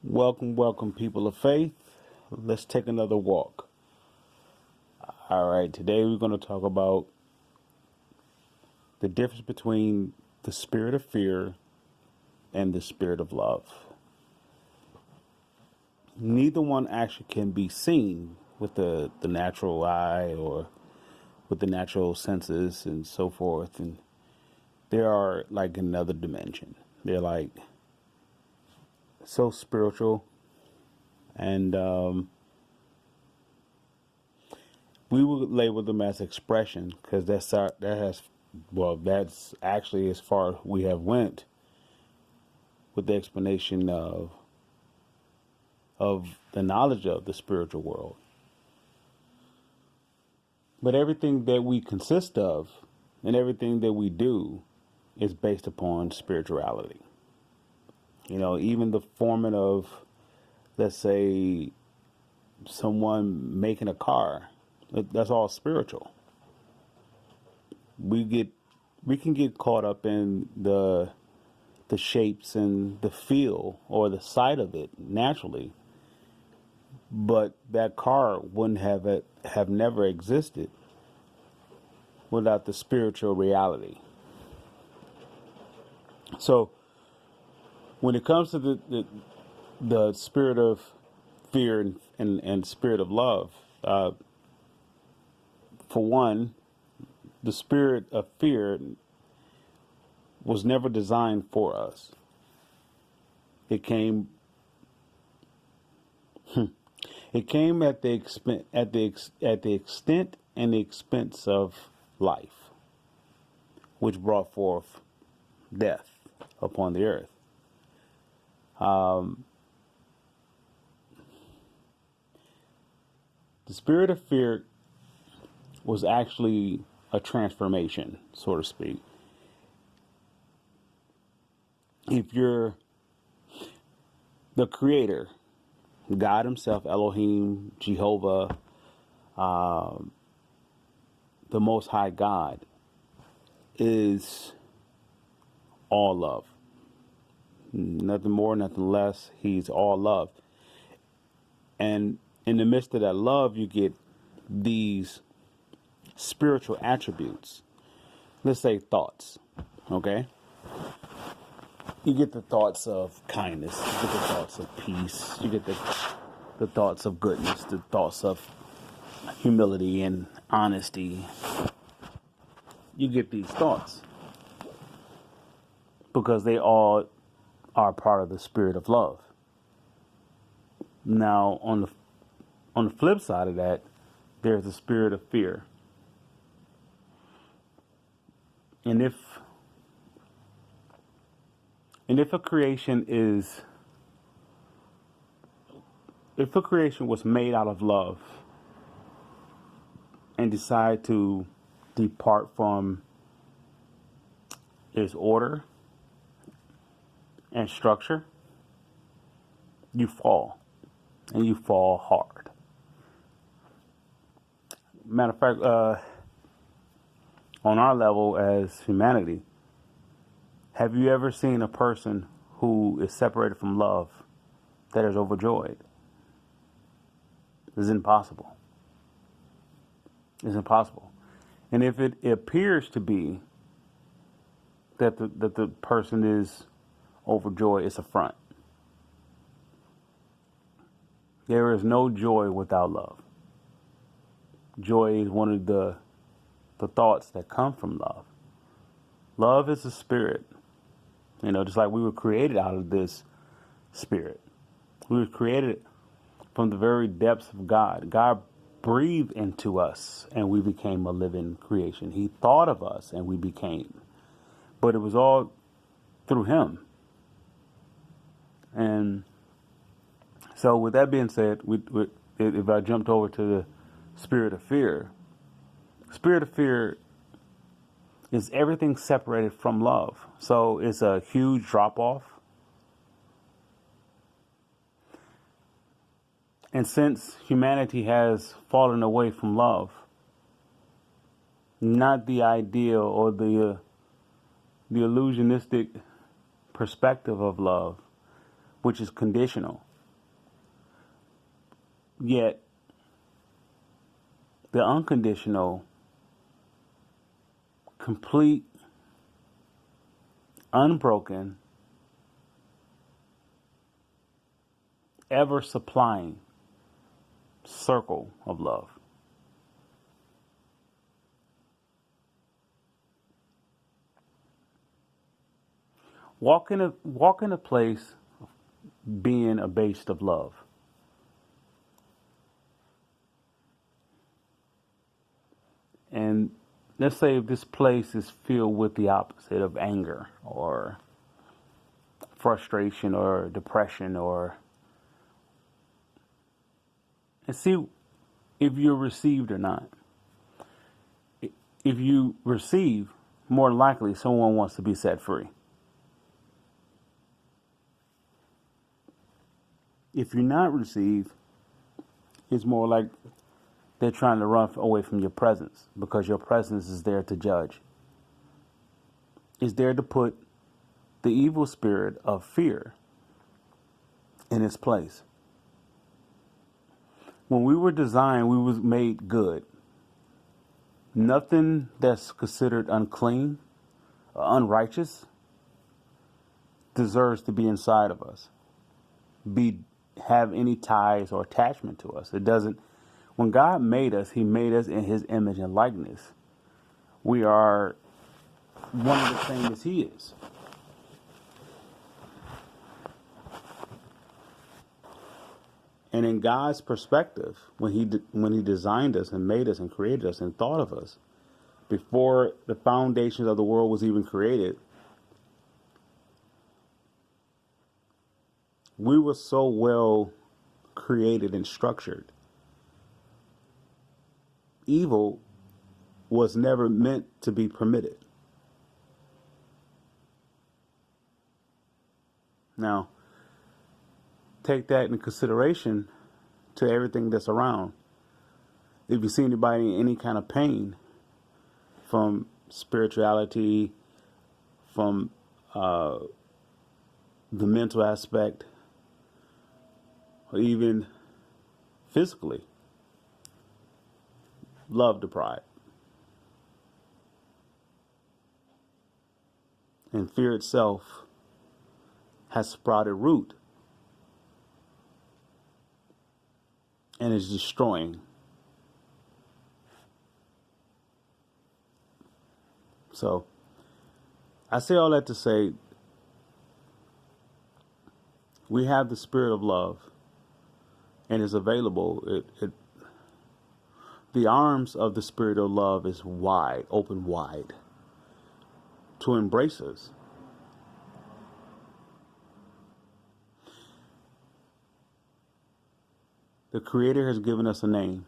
Welcome, welcome, people of faith. Let's take another walk. All right, today we're going to talk about the difference between the spirit of fear and the spirit of love. Neither one actually can be seen with the natural eye or with the natural senses and so forth. And they are like another dimension. They're like so spiritual. And we would label them as expression because that's actually as far as we have went with the explanation of the knowledge of the spiritual world. But everything that we consist of and everything that we do is based upon spirituality. You know, even the forming of, let's say, someone making a car, that's all spiritual. We can get caught up in the shapes and the feel or the sight of it naturally, but that car wouldn't have never existed without the spiritual reality. So when it comes to the spirit of fear and spirit of love, for one, the spirit of fear was never designed for us. It came at the extent and the expense of life, which brought forth death upon the earth. The spirit of fear was actually a transformation, so to speak. If you're the creator, God himself, Elohim, Jehovah, the Most High God, is all love. Nothing more, nothing less. He's all love. And in the midst of that love, you get these spiritual attributes. Let's say thoughts, okay? You get the thoughts of kindness, you get the thoughts of peace, you get the thoughts of goodness, the thoughts of humility and honesty. You get these thoughts because they all are part of the spirit of love. Now, on the flip side of that, there's the spirit of fear. And if a creation was made out of love and decide to depart from its order and structure, you fall, and you fall hard. Matter of fact, on our level as humanity, have you ever seen a person who is separated from love that is overjoyed? It's impossible. It's impossible. And if it appears to be that the person is overjoyed, it's a front. There is no joy without love. Joy is one of the thoughts that come from love. Love is a spirit. You know, just like we were created out of this spirit. We were created from the very depths of God. God breathed into us and we became a living creation. He thought of us and we became. But it was all through him. And so with that being said, if I jumped over to the spirit of fear is everything separated from love. So it's a huge drop off. And since humanity has fallen away from love, not the ideal or the illusionistic perspective of love, which is conditional. Yet, the unconditional, complete, unbroken, ever supplying circle of love. Walk in a place being abased of love. And let's say if this place is filled with the opposite of anger or frustration or depression, or and see if you're received or not. If you receive, more likely someone wants to be set free. If you're not received, it's more like they're trying to run away from your presence, because your presence is there to judge. It's there to put the evil spirit of fear in its place. When we were designed, we was made good. Nothing that's considered unclean or unrighteous deserves to be inside of us, have any ties or attachment to us. It doesn't. When God made us, He made us in His image and likeness. We are one of the same as He is. And in God's perspective, when He designed us and made us and created us and thought of us, before the foundations of the world was even created, we were so well created and structured. Evil was never meant to be permitted. Now, take that into consideration to everything that's around. If you see anybody in any kind of pain, from spirituality, from the mental aspect, or even physically, love deprived. And fear itself has sprouted root and is destroying. So, I say all that to say, we have the spirit of love, and it's available. The arms of the spirit of love is wide, open wide, to embrace us. The Creator has given us a name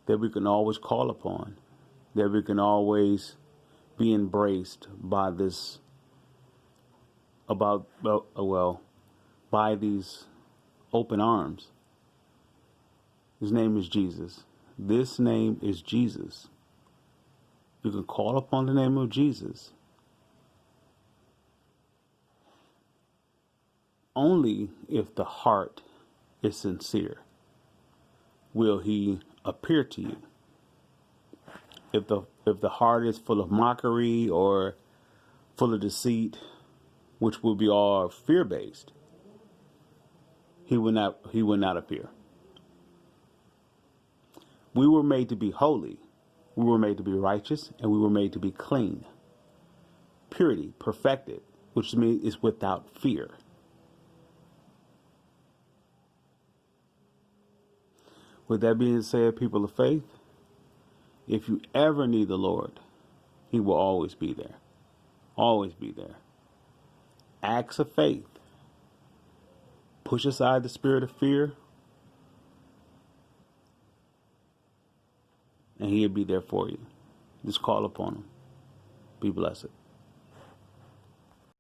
that we can always call upon, that we can always be embraced by this, by these open arms. His name is Jesus. This name is Jesus. You can call upon the name of Jesus. Only if the heart is sincere will He appear to you. If the heart is full of mockery or full of deceit, which will be all fear-based, He will not appear. We were made to be holy. We were made to be righteous, and we were made to be clean. Purity, perfected, which means is without fear. With that being said, people of faith, if you ever need the Lord, He will always be there. Always be there. Acts of faith. Push aside the spirit of fear, and He'll be there for you. Just call upon Him. Be blessed.